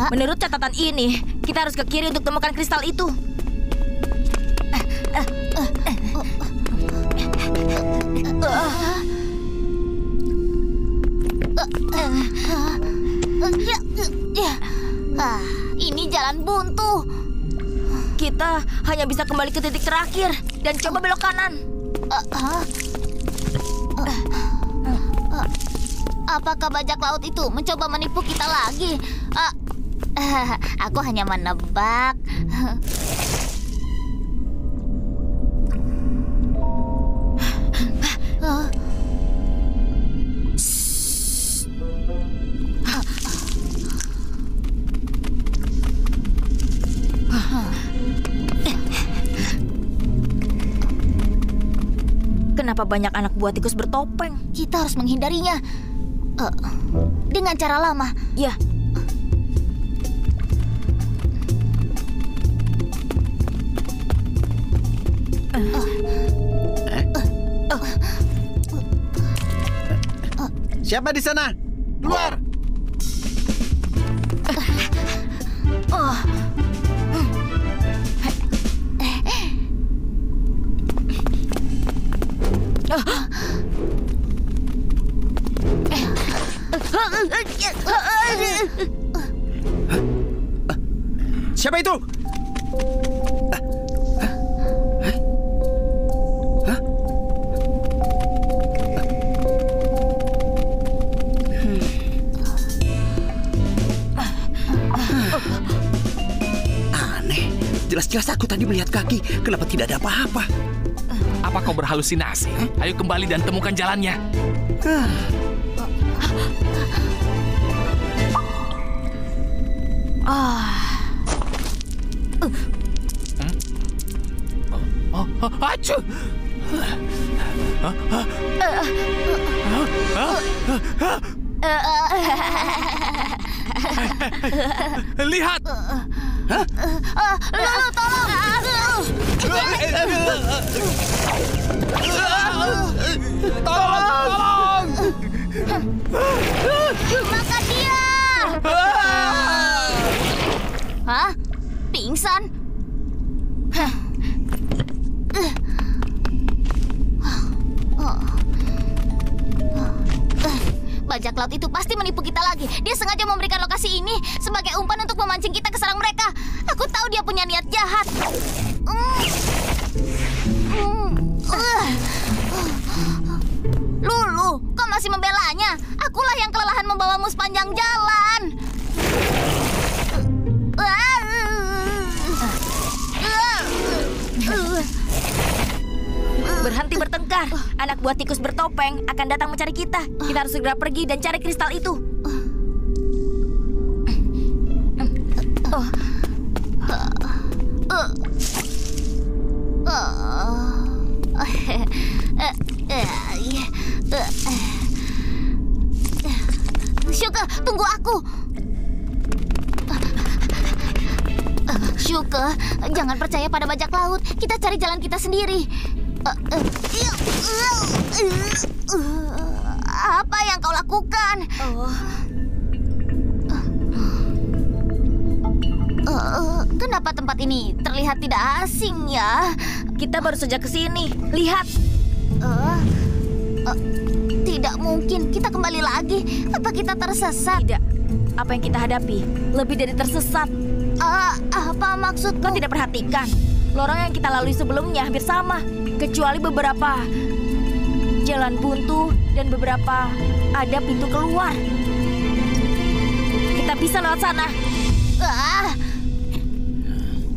Menurut catatan ini, kita harus ke kiri untuk temukan kristal itu. Ini jalan buntu. Kita hanya bisa kembali ke titik terakhir dan coba belok kanan. Apakah bajak laut itu mencoba menipu kita lagi? Aku hanya menebak. Kenapa banyak anak buah tikus bertopeng? Kita harus menghindarinya. Dengan cara lama. Ya. Siapa di sana? Keluar! Siapa itu? Aneh, jelas-jelas aku tadi melihat kaki. Kenapa tidak ada apa-apa? Apa kau berhalusinasi? Ayo kembali dan temukan jalannya. Acuh! Lihat! Lulu, tolong! Tolong! Makan dia! Hah? Pingsan? Bajak laut itu pasti menipu kita lagi. Dia sengaja memberikan lokasi ini sebagai umpan untuk memancing kita ke sarang mereka. Aku tahu dia punya niat jahat. Lulu, kau masih membelanya? Akulah yang kelelahan membawamu sepanjang jalan. Berhenti bertengkar. Anak buah tikus bertopeng akan datang mencari kita. Kita harus segera pergi dan cari kristal itu. Syuka, tunggu aku. Syuka, jangan percaya pada bajak laut. Kita cari jalan kita sendiri. Apa yang kau lakukan? Kenapa tempat ini terlihat tidak asing ya? Kita baru saja ke sini. Lihat. Tidak mungkin. Kita kembali lagi. Apa kita tersesat? Tidak. Apa yang kita hadapi lebih dari tersesat. Apa maksudmu? Kau tidak perhatikan. Lorong yang kita lalui sebelumnya hampir sama. Kecuali beberapa jalan buntu dan beberapa ada pintu keluar. Kita bisa lewat sana.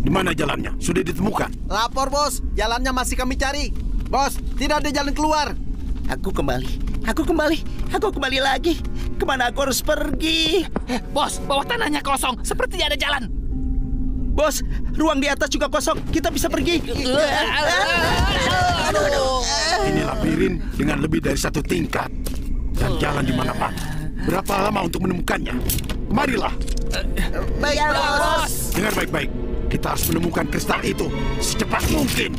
Di mana jalannya? Sudah ditemukan? Lapor, Bos. Jalannya masih kami cari. Bos, tidak ada jalan keluar. Aku kembali lagi. Kemana aku harus pergi? Bos, bawah tanahnya kosong. Seperti ada jalan. Bos, ruang di atas juga kosong. Kita bisa pergi. Ini labirin dengan lebih dari satu tingkat. Dan jalan di mana-mana. Berapa lama untuk menemukannya? Marilah. Baik, Bos. Dengar baik-baik. Kita harus menemukan kristal itu secepat mungkin.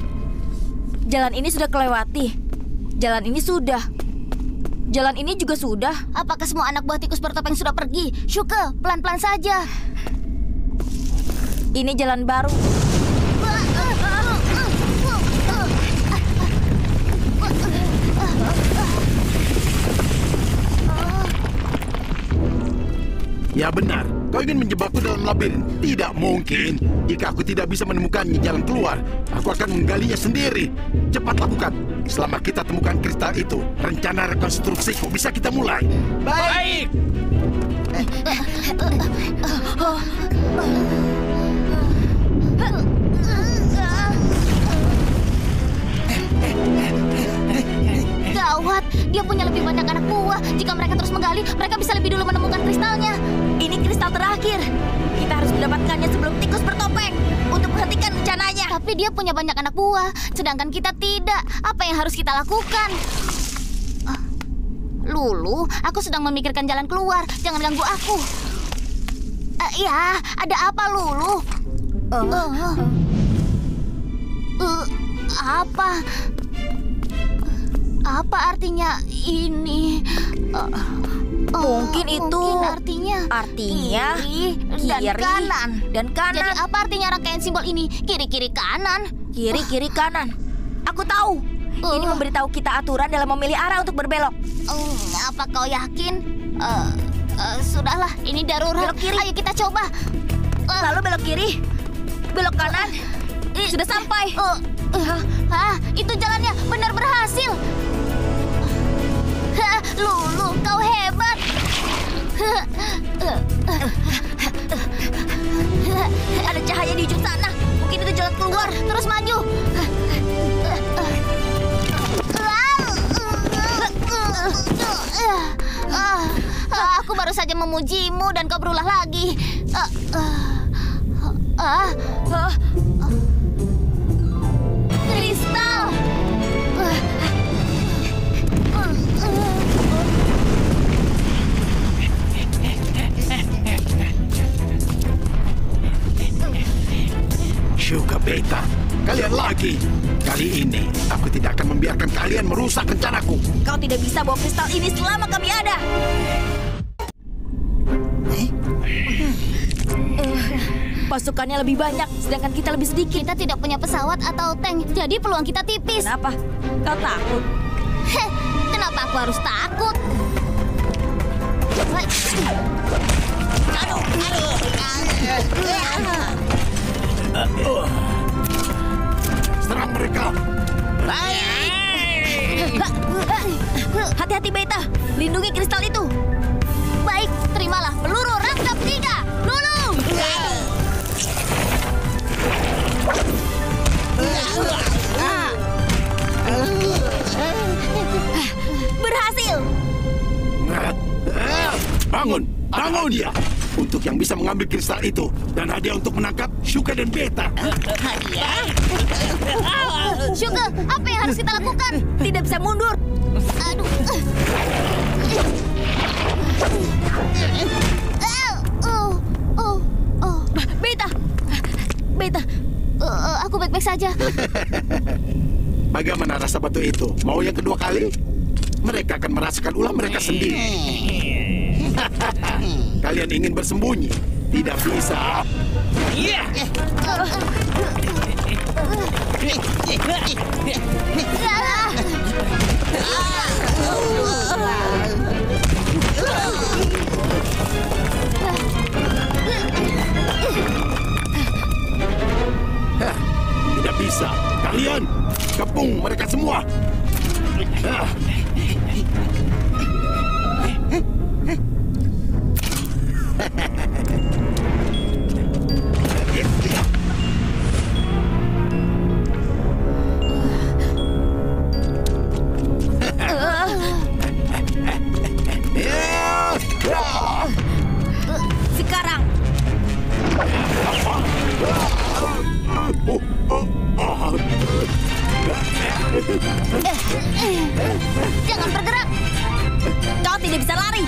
Jalan ini sudah kelewati. Jalan ini sudah. Jalan ini juga sudah. Apakah semua anak buah tikus bertopeng sudah pergi? Syuka, pelan-pelan saja. Ini jalan baru. Ya benar, kau ingin menjebakku dalam labirin? Tidak mungkin. Jika aku tidak bisa menemukannya jalan keluar, aku akan menggalinya sendiri. Cepat lakukan. Selama kita temukan kristal itu, rencana rekonstruksiku bisa kita mulai. Baik. Gawat, dia punya lebih banyak anak buah. Jika mereka terus menggali, mereka bisa lebih dulu menemukan kristalnya. Ini kristal terakhir. Kita harus mendapatkannya sebelum tikus bertopeng untuk menghentikan rencananya. Tapi dia punya banyak anak buah, sedangkan kita tidak. Apa yang harus kita lakukan? Lulu, aku sedang memikirkan jalan keluar. Jangan ganggu aku. Ya, ada apa, Lulu? Apa? Apa artinya ini? Mungkin itu artinya kiri dan kanan. Dan kanan. Jadi apa artinya rangkaian simbol ini? Kiri kanan. Kiri kanan. Aku tahu. Ini memberitahu kita aturan dalam memilih arah untuk berbelok. Apa kau yakin? Sudahlah, ini darurat. Belok kiri. Ayo kita coba. Lalu belok kiri, belok kanan. Sudah sampai. Itu jalannya benar berhasil. Lulu, kau hebat. Ada cahaya di ujung sana. Mungkin itu jalan keluar. Terus maju. Aku baru saja memujimu dan kau berulah lagi. Kristal. Syuga Beta, kalian lagi. Kali ini aku tidak akan membiarkan kalian merusak rencanaku. Kau tidak bisa bawa kristal ini selama kami ada. Pasukannya lebih banyak, sedangkan kita lebih sedikit. Kita tidak punya pesawat atau tank, jadi peluang kita tipis. Kenapa? Kau takut? Kenapa aku harus takut? Serang mereka. Hati-hati Beta, lindungi kristal itu. Baik, terimalah peluru rangkap 3. Lulu! Berhasil. Bangun dia. Untuk yang bisa mengambil kristal itu dan hadiah untuk menangkap Syuga dan Beta. Syuga, apa yang harus kita lakukan? Tidak bisa mundur. Aduh. Beta. Aku baik-baik saja. Bagaimana rasa batu itu? Mau yang kedua kali? Mereka akan merasakan ulah mereka sendiri. Kalian ingin bersembunyi? Tidak bisa. Tidak bisa. Kalian kepung mereka semua. Sekarang. Jangan bergerak. Kau tidak bisa lari.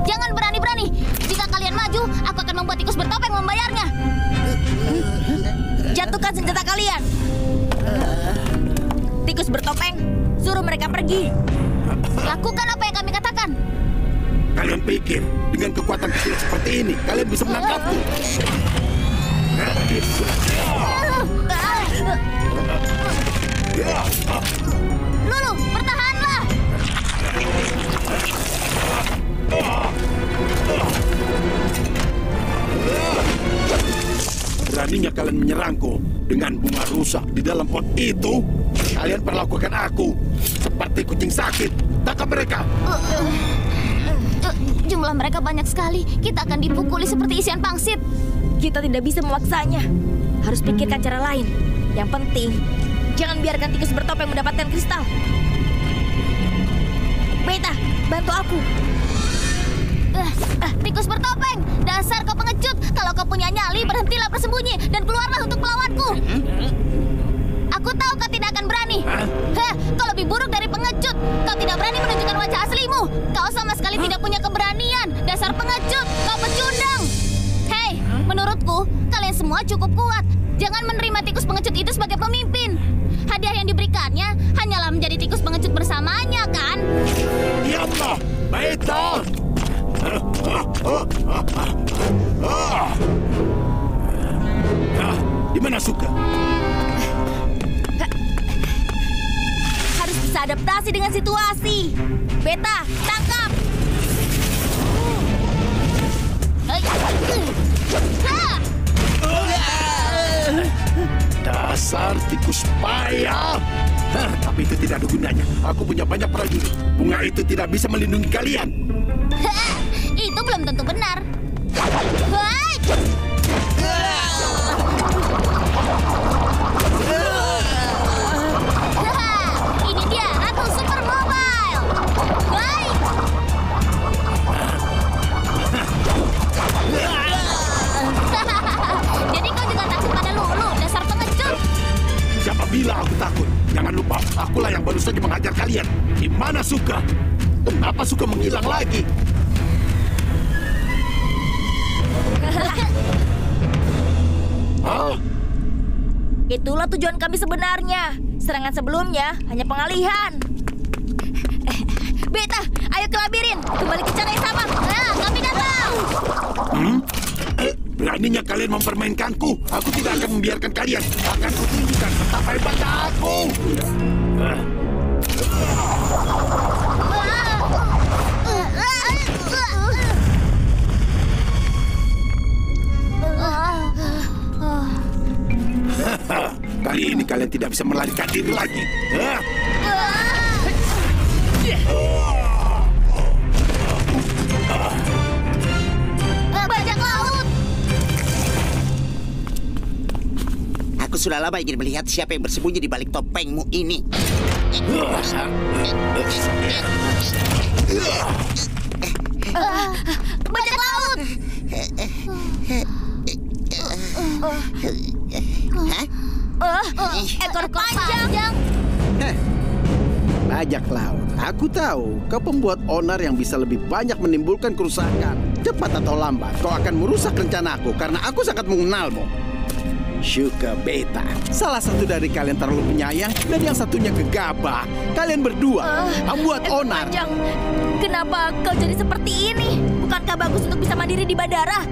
Jangan berani-berani. Jika kalian maju, aku akan membuat tikus bertopeng membayarnya. Jatuhkan senjata kalian. Tikus bertopeng, suruh mereka pergi. Lakukan apa yang kami katakan. Kalian pikir dengan kekuatan kecil seperti ini kalian bisa menangkapku? Lulu, bertahanlah. Beraninya kalian menyerangku dengan bunga rusak di dalam pot itu? Kalian perlakukan aku seperti kucing sakit. Tangkap mereka. Jumlah mereka banyak sekali. Kita akan dipukuli seperti isian pangsit. Kita tidak bisa memaksanya. Harus pikirkan cara lain. Yang penting, jangan biarkan tikus bertopeng mendapatkan kristal. Beta, bantu aku. Tikus bertopeng, dasar kau pengecut. Kalau kau punya nyali, berhentilah bersembunyi dan keluarlah untuk melawanku. Aku tahu kau tidak akan berani. Kau lebih buruk dari pengecut. Kau tidak berani menunjukkan wajah aslimu. Kau sama sekali tidak punya keberanian. Dasar pengecut, kau pecundang. Hei, menurutku, kalian semua cukup kuat. Jangan menerima tikus pengecut itu sebagai pemimpin. Hadiah yang diberikannya hanyalah menjadi tikus pengecut bersamanya, kan? Diamlah, Beta! Di mana Suka? Harus bisa adaptasi dengan situasi. Beta, tangkap. Dasar tikus payah. Tapi itu tidak ada gunanya. Aku punya banyak prajurit. Bunga itu tidak bisa melindungi kalian. Itu belum tentu benar. Ini dia, Ratu Super Mobile. Baik. Jadi kau juga takut pada Lulu, dasar pengecut. Siapa bilang aku takut? Jangan lupa, akulah yang baru saja menghajar kalian. Di mana Suka? Kenapa Suka menghilang lagi? Itulah tujuan kami sebenarnya. Serangan sebelumnya hanya pengalihan. Beta, ayo ke labirin. Kembali ke cara yang sama. Kami datang. Beraninya kalian mempermainkanku. Aku tidak akan membiarkan kalian. Akan kutunjukkan betapa hebatnya aku. Kali ini kalian tidak bisa melarikan diri lagi. Bajak laut. Aku sudah lama ingin melihat siapa yang bersembunyi di balik topengmu ini. Bajak laut. Ekor panjang. Bajak laut. Aku tahu kau pembuat onar yang bisa lebih banyak menimbulkan kerusakan. Cepat atau lambat, kau akan merusak rencanaku karena aku sangat mengenalmu. Suka, Beta. Salah satu dari kalian terlalu penyayang dan yang satunya gegabah. Kalian berdua membuat Ekor onar. panjang. Kenapa kau jadi seperti ini? Bukankah bagus untuk bisa mandiri di bandara?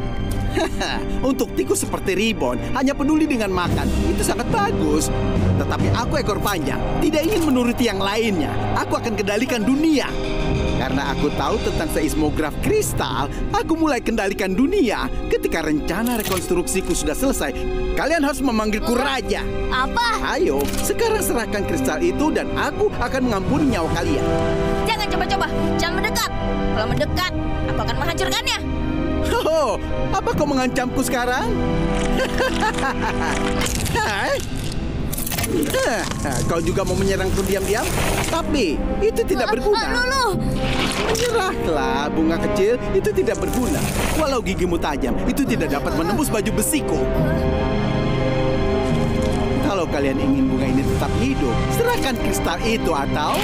Untuk tikus seperti Ribbon hanya peduli dengan makan. Itu sangat bagus. Tetapi aku ekor panjang, tidak ingin menuruti yang lainnya. Aku akan kendalikan dunia. Karena aku tahu tentang seismograf kristal, aku mulai kendalikan dunia. Ketika rencana rekonstruksiku sudah selesai, kalian harus memanggilku raja. Apa? Ayo, sekarang serahkan kristal itu dan aku akan mengampuni nyawa kalian. Jangan coba-coba. Jangan mendekat. Kalau mendekat, aku akan menghancurkannya. Oh, apa kau mengancamku sekarang? Kau juga mau menyerangku diam-diam? Tapi itu tidak berguna. Lulu. Menyerahlah, bunga kecil, itu tidak berguna. Walau gigimu tajam, itu tidak dapat menembus baju besiku. Kalau kalian ingin bunga ini tetap hidup, serahkan kristal itu atau...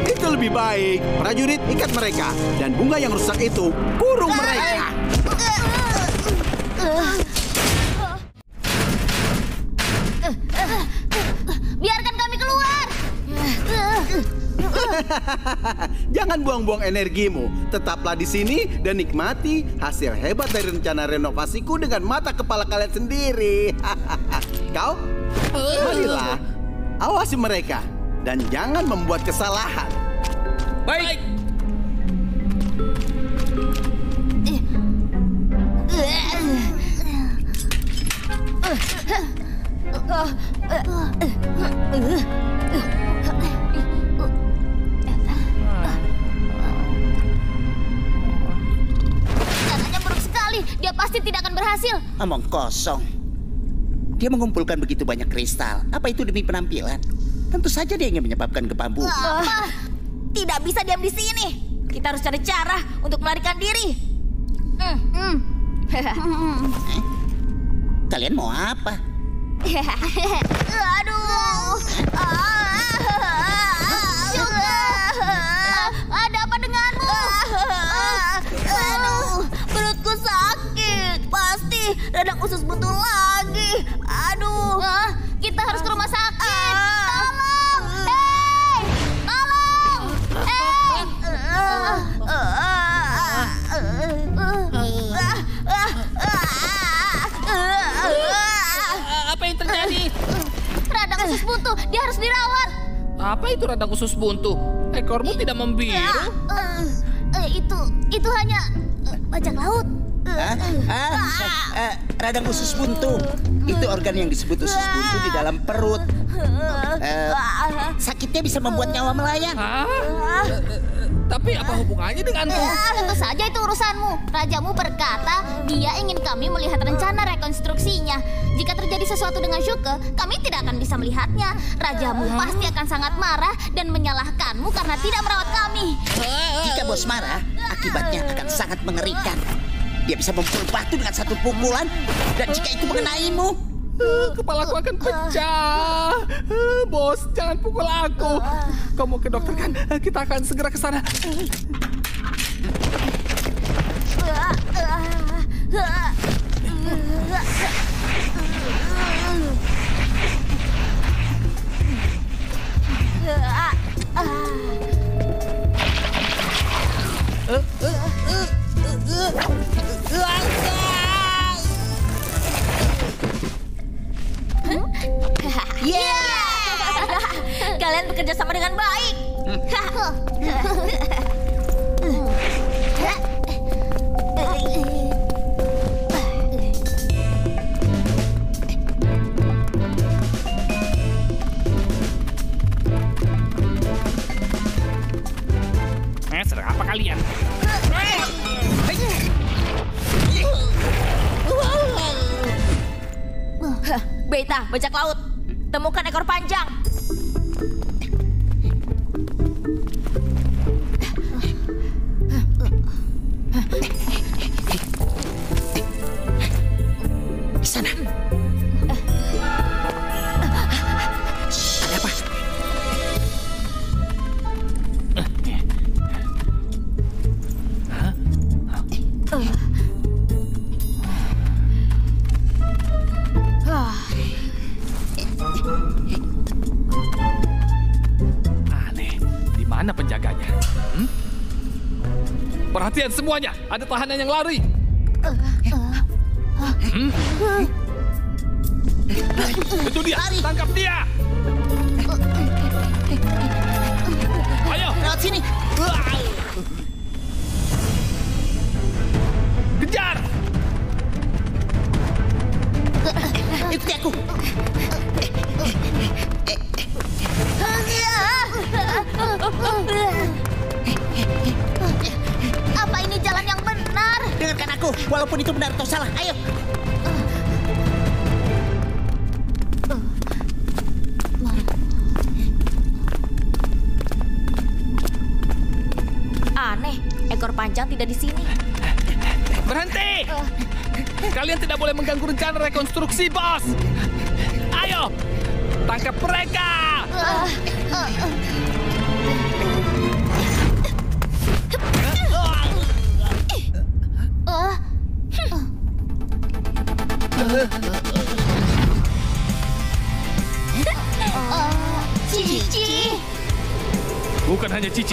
Itu lebih baik. Prajurit, ikat mereka. Dan bunga yang rusak itu, kurung mereka. Jangan buang-buang energimu. Tetaplah di sini dan nikmati hasil hebat dari rencana renovasiku dengan mata kepala kalian sendiri. Kau, marilah. Awasi mereka dan jangan membuat kesalahan. Baik. Caranya buruk sekali. Dia pasti tidak akan berhasil. Omong kosong. Dia mengumpulkan begitu banyak kristal. Apa itu demi penampilan? Tentu saja dia ingin menyebabkan gempa bumi. Tidak bisa diam di sini. Kita harus cari cara untuk melarikan diri. Kalian mau apa? Aduh. Ada apa denganmu? Aduh, perutku sakit. Pasti radang usus buntu lagi. Aduh. Kita harus ke rumah sakit. Tolong. Hei. Tolong. Hei. Apa yang terjadi? Radang usus buntu. Dia harus dirawat. Apa itu radang usus buntu? Ekormu tidak membiru? Itu hanya bajak laut. Radang usus buntu. Itu organ yang disebut usus buntu di dalam perut. Sakitnya bisa membuat nyawa melayang. Tapi apa hubungannya denganku? Tentu saja itu urusanmu. Rajamu berkata dia ingin kami melihat rencana rekonstruksinya. Jika terjadi sesuatu dengan Shuke, kami tidak akan bisa melihatnya. Rajamu pasti akan sangat marah dan menyalahkanmu karena tidak merawat kami. Jika bos marah, akibatnya akan sangat mengerikan. Dia bisa memukul batu dengan satu pukulan, dan jika itu mengenaimu, Kepalaku akan pecah. Bos, jangan pukul aku. Kau mau ke dokter kan? Kita akan segera ke sana. Kalian bekerja sama dengan baik. Sedang apa kalian? Beta, bajak laut. Temukan ekor panjang. di sana. Ada apa? Aneh, di mana penjaganya? Perhatian semuanya, ada tahanan yang lari. Itu dia, tangkap dia. Ayo, Lewat sini. kejar. Ikuti aku. Apa ini jalan yang benar? Dengarkan aku, walaupun itu benar atau salah. Ayo. Aneh, ekor panjang tidak di sini. Berhenti. Kalian tidak boleh mengganggu rencana rekonstruksi, bos. Ayo, tangkap mereka. Cici. Bukan hanya Cici.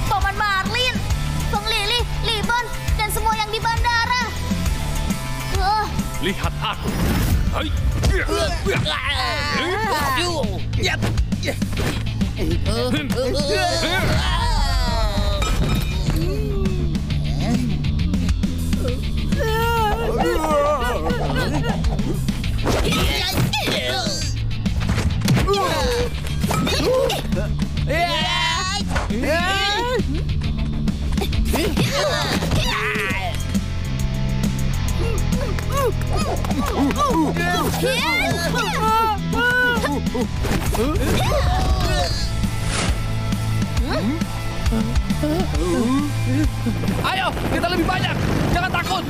Paman Marlin, Bang Lili, Libon, dan semua yang di bandara. Lihat aku. Hai. Ayo, kita lebih banyak. Jangan takut.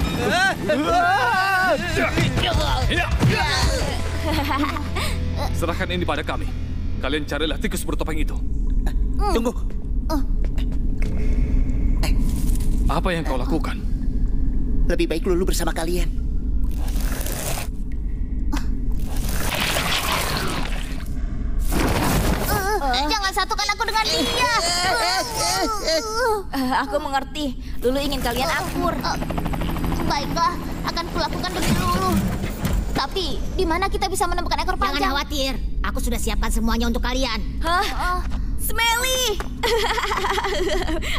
Serahkan ini pada kami. Kalian carilah tikus bertopeng itu. Tunggu. Apa yang kau lakukan? Lebih baik Lulu bersama kalian. Jangan satukan aku dengan dia. Aku mengerti. Lulu ingin kalian akur. Baiklah, akan kulakukan demi Lulu. Tapi, di mana kita bisa menemukan ekor Jangan panjang? khawatir, aku sudah siapkan semuanya untuk kalian. Hah? Smelly!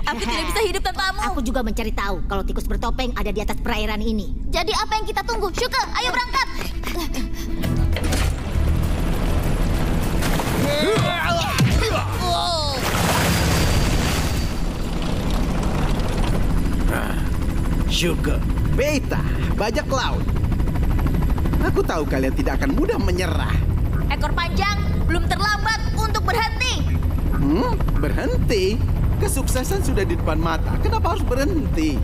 Aku tidak bisa hidup tanpamu. Aku juga mencari tahu kalau tikus bertopeng ada di atas perairan ini. Jadi apa yang kita tunggu? Syuka, ayo berangkat. Sugar, Beta, bajak laut. Aku tahu kalian tidak akan mudah menyerah. Ekor panjang belum terlambat untuk berhenti. Berhenti? Kesuksesan sudah di depan mata. Kenapa harus berhenti?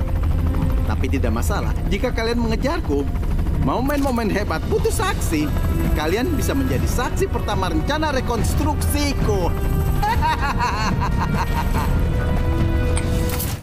Tapi tidak masalah. Jika kalian mengejarku, momen-momen hebat butuh saksi. Kalian bisa menjadi saksi pertama rencana rekonstruksiku.